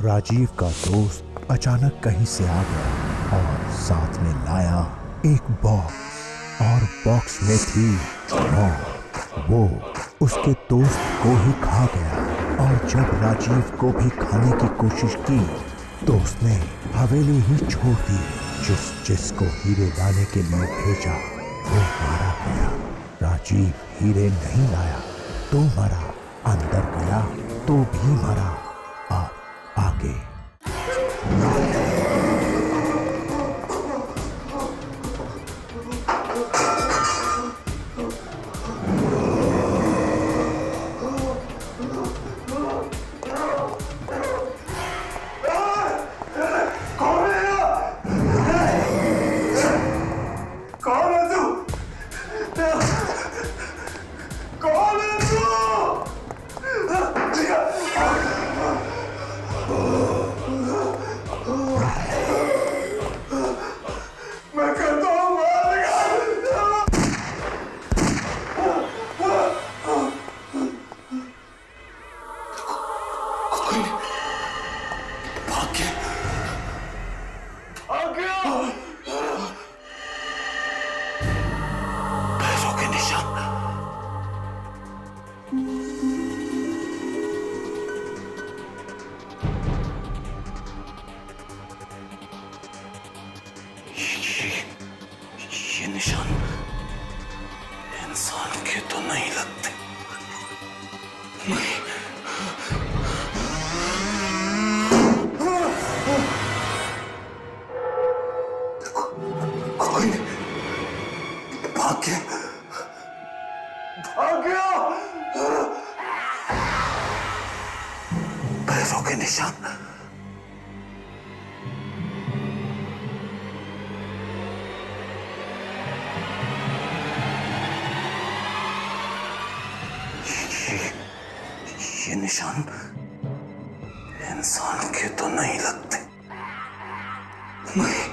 राजीव का दोस्त अचानक कहीं से आ गया और साथ में लाया एक बॉक्स और बॉक्स में थी मौत। वो उसके दोस्त को ही खा गया और जब राजीव को भी खाने की कोशिश की तो उसने हवेली ही छोड़ दी। जिसको हीरे लाने के लिए भेजा वो मारा गया। राजीव हीरे नहीं लाया तो मरा, अंदर गया तो भी मरा। आगे ये निशान इंसान के तो नहीं लगते। नहीं, कोई भाग गया, भाग गया। पैरों के निशान। ये निशान इंसान के तो नहीं लगते। नहीं,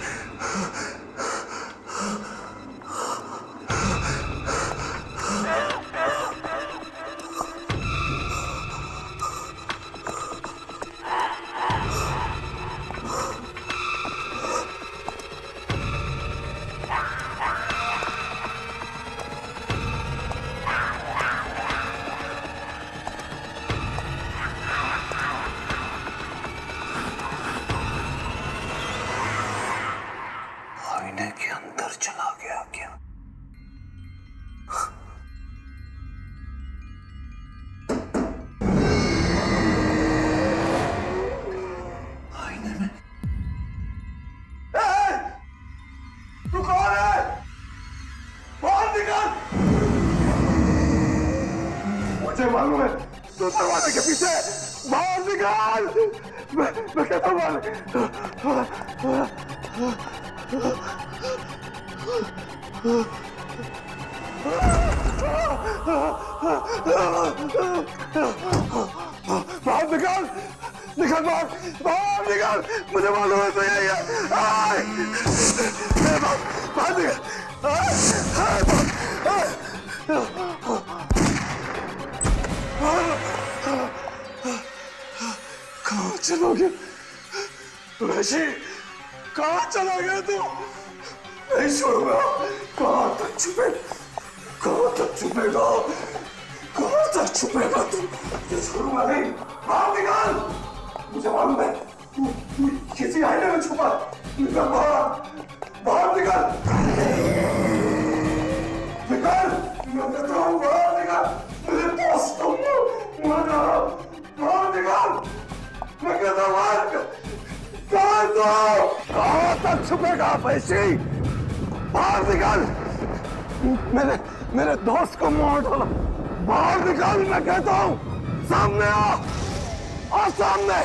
आईने के अंदर चला गया क्या? आईने में तू कौन है? बाहर निकल। मुझे मालूम है तो दरवाजे के पीछे। बाहर निकल। मैं कहता हूँ बाहर निकल, निकल बाहर, बाहर निकल। मुझे मालूम है तो यही है। बाहर निकल। कहाँ चला गया वैशी? कहाँ चला गया तू? नहीं छोड़ूंगा। कहाँ तक छुपे, कहाँ तक छुपेगा, कहाँ तक छुपेगा तू? ये छोड़ूंगा नहीं। बाहर निकाल। मुझे मालूम है तू किसी आईने में छुपा। निकल बाहर, बाहर निकल, निकल। मैं कहता हूँ बाहर निकल। मुझे दोस्त बाहर निकल। मैं कहता हूँ बाहर निकल। कहाँ तक छुपेगा वैशी? बाहर निकल। मेरे दोस्त को मार डाला। बाहर निकल मैं कहता हूँ। सामने आ सामने।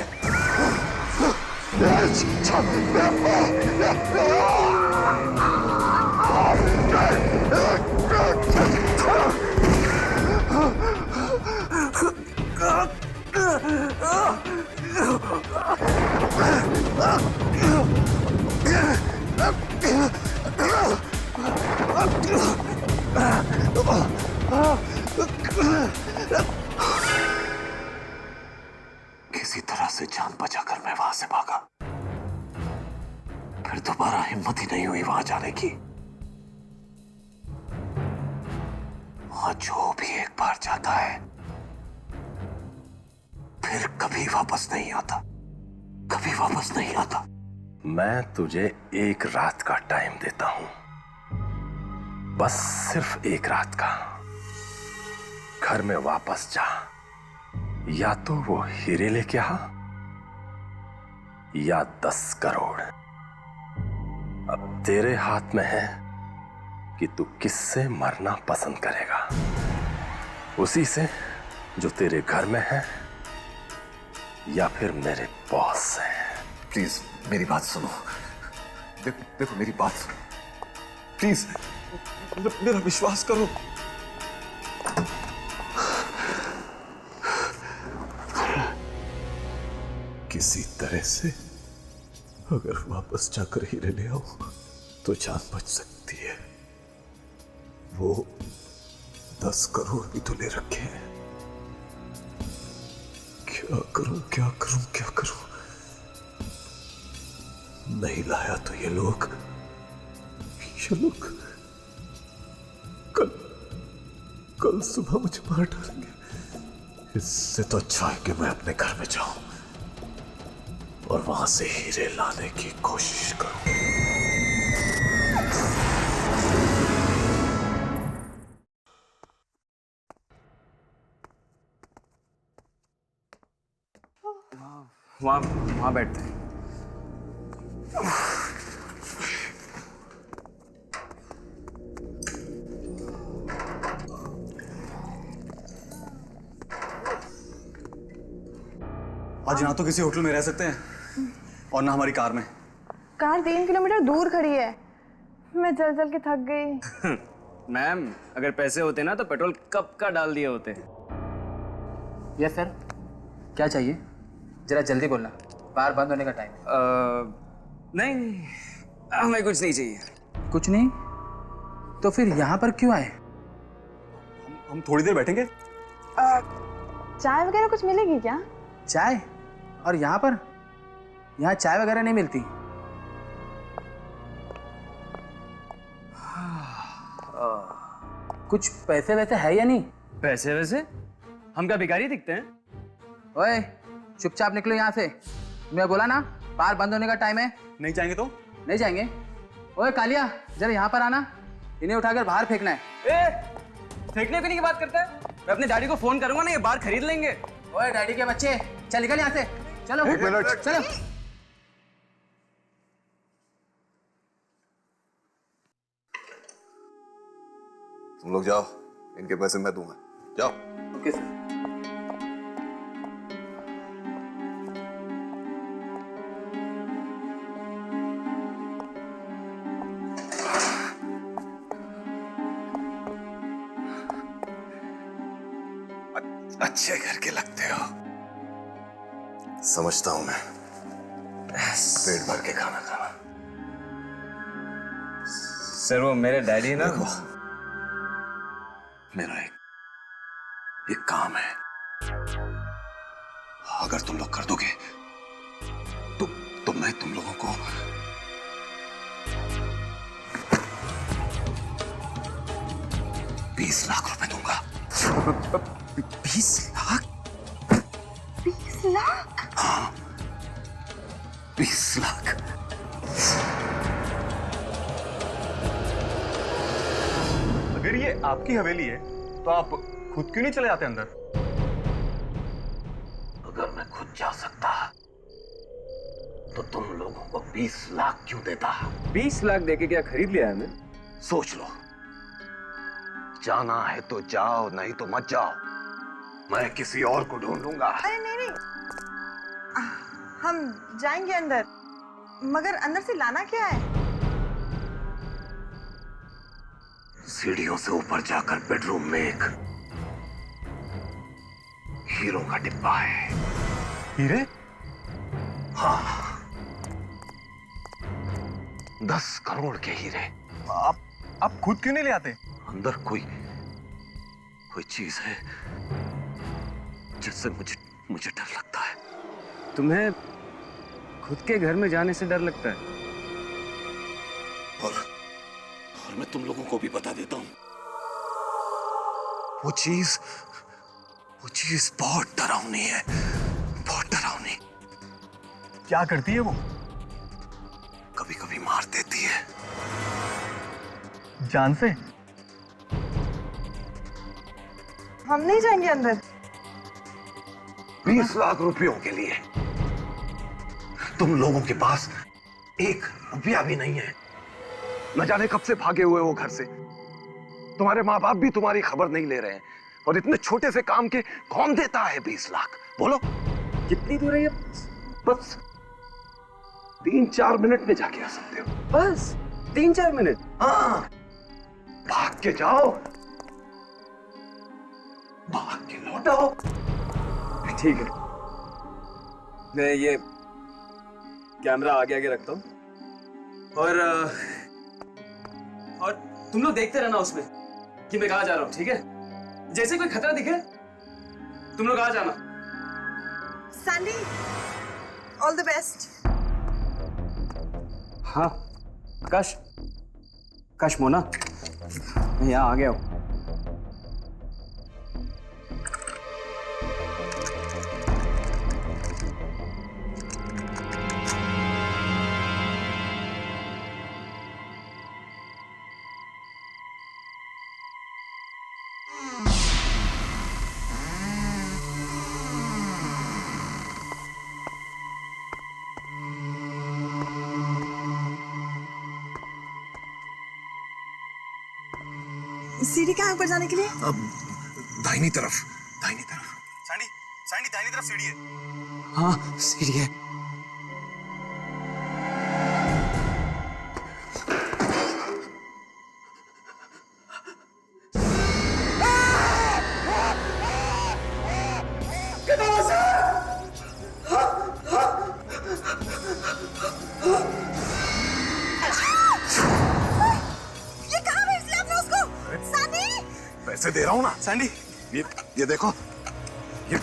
किसी तरह से जान बचाकर मैं मैं वहां से भागा, फिर दोबारा हिम्मत ही नहीं हुई वहां जाने की। वहां जो भी एक बार जाता है फिर कभी वापस नहीं आता, कभी वापस नहीं आता। मैं तुझे एक रात का टाइम देता हूं, बस सिर्फ एक रात का। घर में वापस जा, या तो वो हीरे लेके आ या 10 करोड़। अब तेरे हाथ में है कि तू किससे मरना पसंद करेगा, उसी से जो तेरे घर में है या फिर मेरे बॉस से। प्लीज मेरी बात सुनो, देखो मेरी बात सुनो प्लीज, मेरा विश्वास करो। किसी तरह से अगर वापस जाकर हीरे ले आओ तो जान बच सकती है। वो 10 करोड़ भी तो ले रखे हैं। क्या करूं क्या करूं क्या करूं? नहीं लाया तो ये लोग कल सुबह मुझे मार डालेंगे। इससे तो अच्छा है कि मैं अपने घर में जाऊं और वहां से हीरे लाने की कोशिश करूं। वहां बैठते हैं। आज ना तो किसी होटल में रह सकते हैं और ना हमारी कार में। कार 3 किलोमीटर दूर खड़ी है। मैं चल चल के थक गई। मैम, अगर पैसे होते ना तो पेट्रोल कब का डाल दिए होते। यस सर, क्या चाहिए? जरा जल्दी बोलना, बार बंद होने का टाइम है। नहीं, हमें कुछ नहीं चाहिए। कुछ नहीं? तो फिर यहाँ पर क्यों आए? हम थोड़ी देर बैठेंगे। चाय वगैरह कुछ मिलेगी क्या? चाय? और यहाँ पर? यहाँ चाय वगैरह नहीं मिलती। कुछ पैसे वैसे है या नहीं? पैसे वैसे? हम क्या भिखारी दिखते हैं? ओए, चुपचाप निकलो यहाँ से। मैं बोला ना, बार बंद होने का टाइम है। नहीं जाएंगे तो? नहीं जाएंगे। ओए कालिया, जरा यहाँ पर आना। इन्हें उठाकर बाहर फेंकना है। फेंकने की बात करता है? मैं अपने डैडी को फोन करूंगा ना, ये बार खरीद लेंगे। ओए डैडी के बच्चे, चल निकल यहाँ से। चलो। एक मिनट। चलो। तुम लोग जाओ, इनके पैसे मैं दूंगा। जाओ। Okay sir. अच्छे घर के लगते हो, समझता हूं मैं। पेट भर के खाना खाना। सर वो मेरे डैडी ना। देखो, मेरा एक काम है, अगर तुम लोग कर दोगे तो मैं तुम लोगों को 20 लाख रुपए दूंगा। 20 लाख? 20 लाख? हाँ, 20 लाख। अगर ये आपकी हवेली है तो आप खुद क्यों नहीं चले जाते अंदर? अगर मैं खुद जा सकता तो तुम लोगों को 20 लाख क्यों देता? 20 लाख देके क्या खरीद लिया है? मैं सोच लो, जाना है तो जाओ, नहीं तो मत जाओ। मैं किसी और को ढूंढ लूंगा। अरे नहीं, हम जाएंगे अंदर, मगर अंदर से लाना क्या है? सीढ़ियों से ऊपर जाकर बेडरूम में एक हीरो का डिब्बा है। हीरे? हाँ, 10 करोड़ के हीरे। आप खुद क्यों नहीं ले आते? अंदर कोई चीज है जिससे मुझे डर लगता है। तुम्हें खुद के घर में जाने से डर लगता है। और मैं तुम लोगों को भी बता देता हूं, वो चीज बहुत डरावनी है, बहुत डरावनी। क्या करती है वो? कभी कभी मार देती है। जान से? हम नहीं जाएंगे अंदर। 20 लाख रुपयों के लिए तुम लोगों के पास 1 रुपया भी नहीं है। न जाने कब से भागे हुए हो घर से। तुम्हारे माँ बाप भी तुम्हारी खबर नहीं ले रहे हैं। और इतने छोटे से काम के कौन देता है 20 लाख? बोलो कितनी दूर है ये? बस 3-4 मिनट में जाके आ सकते हो। बस 3-4 मिनट? हाँ, भाग के जाओ, भाग के लौटाओ। ठीक है, मैं ये कैमरा आगे आगे रखता हूँ और तुम लोग देखते रहना उसमें कि मैं कहाँ जा रहा हूँ, ठीक है? जैसे कोई खतरा दिखे तुम लोग आ जाना। Sandy, all the best. हाँ आकाश मोना, मैं यहाँ आ गया हूँ। सीढ़ी कहाँ ऊपर जाने के लिए? अब दाहिनी तरफ। सैंडी दाहिनी तरफ सीढ़ी है। हाँ सीढ़ी है। ये कहाँ भेज दिया आपने उसको? सैंडी! पैसे दे रहा हूं ना। सैंडी, ये देखो, ये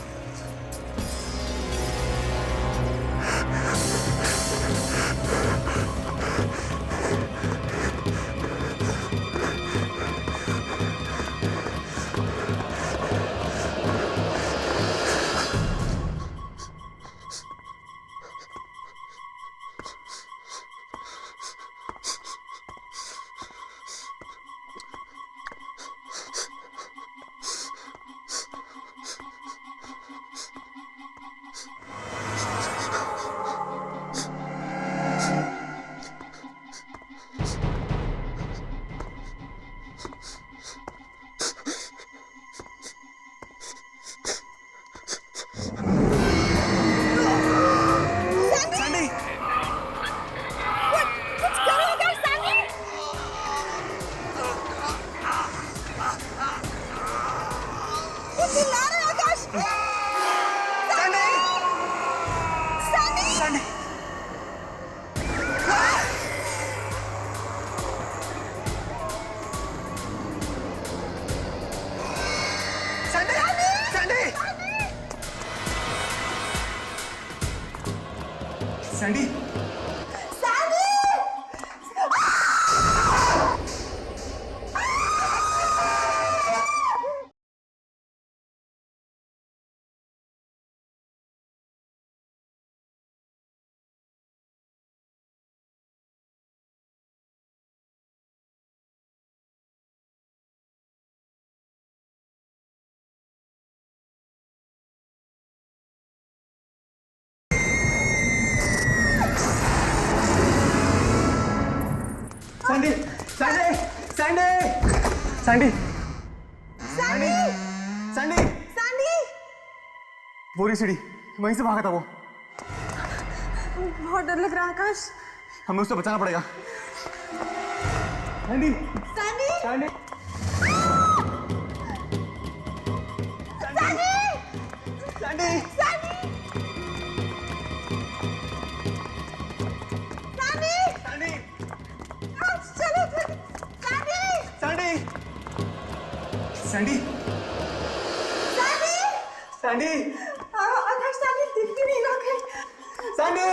Sandy, Sandy Sandy Sandy Sandy Sandy! Sandy Sandy! पूरी सीढ़ी वहीं से भागा था वो। बहुत डर लग रहा है आकाश। हमें उससे बचाना पड़ेगा। Sandy, Sandy! Sandy Sandy! Sandy Sandy! Sandy! Sandy चलो Sandy! Sandy Sandy Sandy! Sandy Akash, Sandy दिख भी नहीं रहा है। सैंडी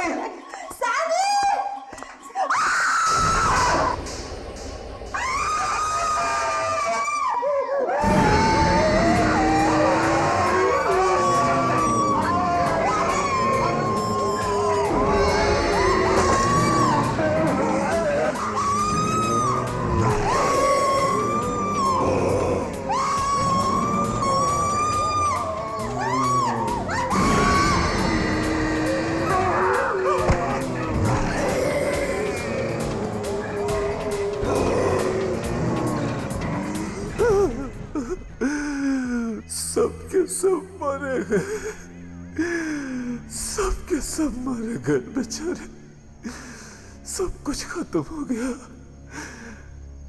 मारे गए, सबके सब मारे गए बेचारे, सब कुछ खत्म हो गया।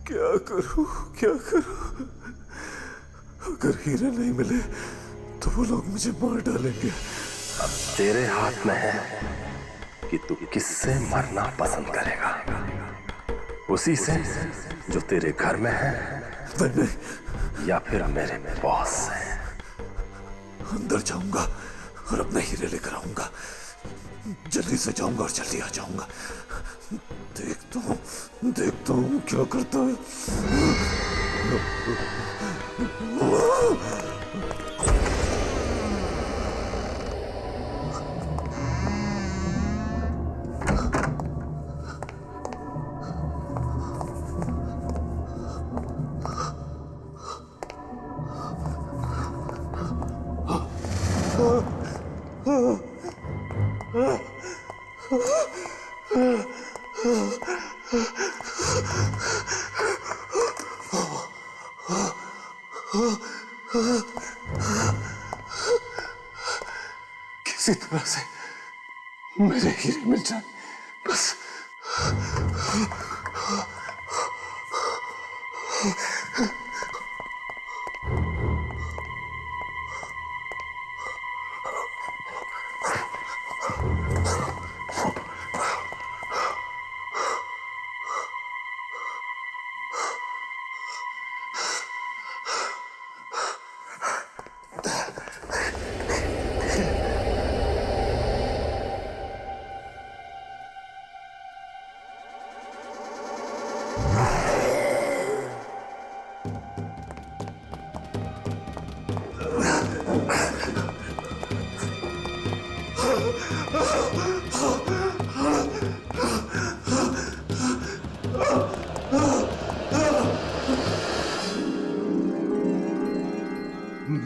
क्या करूं, क्या करूं? अगर हीरे नहीं मिले तो वो लोग मुझे मार डालेंगे। अब तेरे हाथ में है कि तू किससे मरना पसंद करेगा, उसी से जो तेरे घर में है या फिर मेरे बॉस से। अंदर जाऊंगा और अपने हीरे लेकर आऊंगा, जल्दी से जाऊंगा और जल्दी आ जाऊंगा। देखता हूं क्या करता है। किसी तरह से मेरे हीरे मिल जाए बस।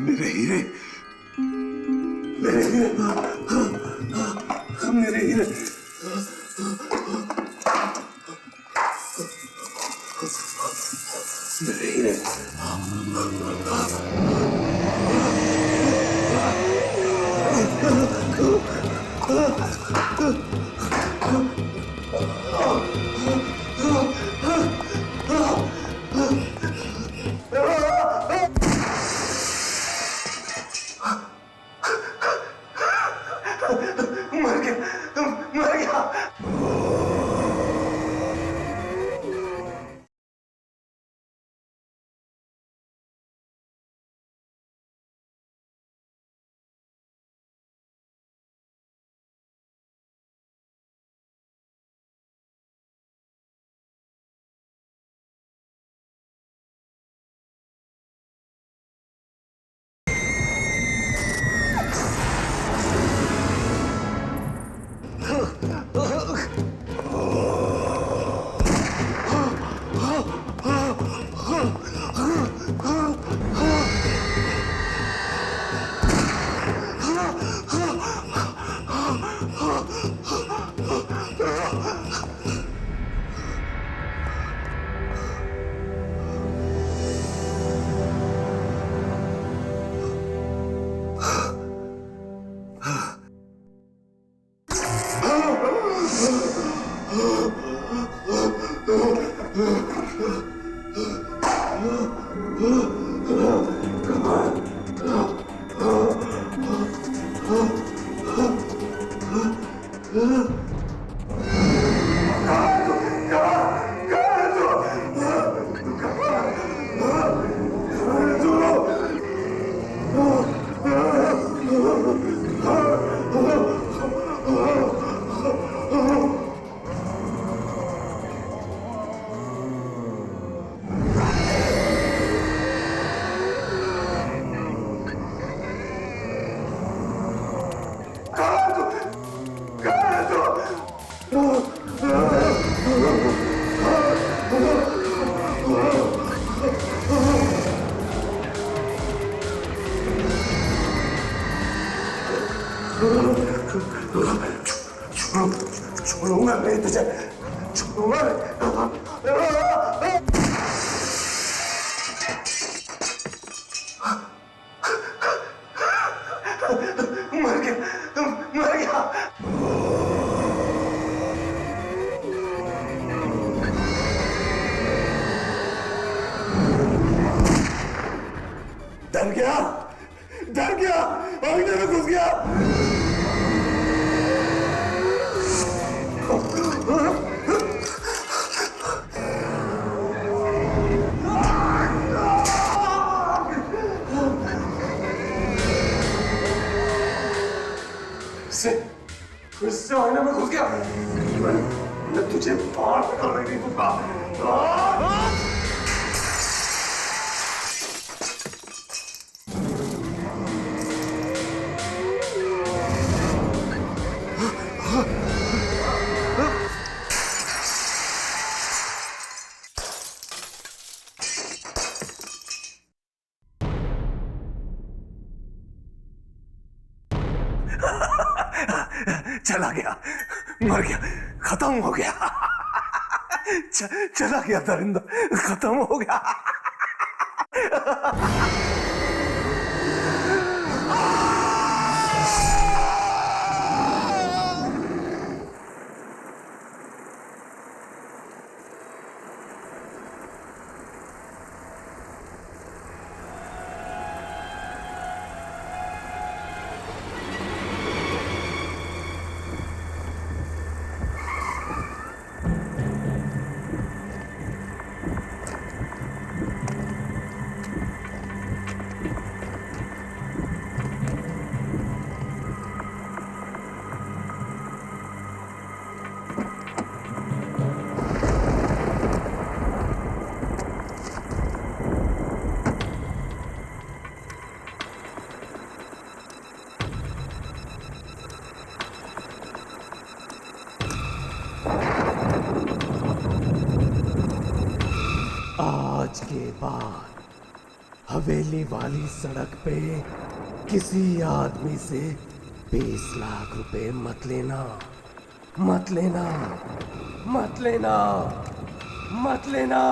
मेरे हीरे, मेरे हीरे, मेरे हीरे, मेरे हीरे। मर गया, मर गया। छोड़ूंगा नहीं तुझे, छोड़ूंगा नहीं। घर में घुस गया। मैं तुझे बाहर निकालने नहीं दूंगा। चला गया, मर गया, खत्म हो गया। चला गया दरिंदा, खत्म हो गया। आज के बाद हवेली वाली सड़क पे किसी आदमी से 20 लाख रुपए मत लेना, मत लेना, मत लेना, मत लेना।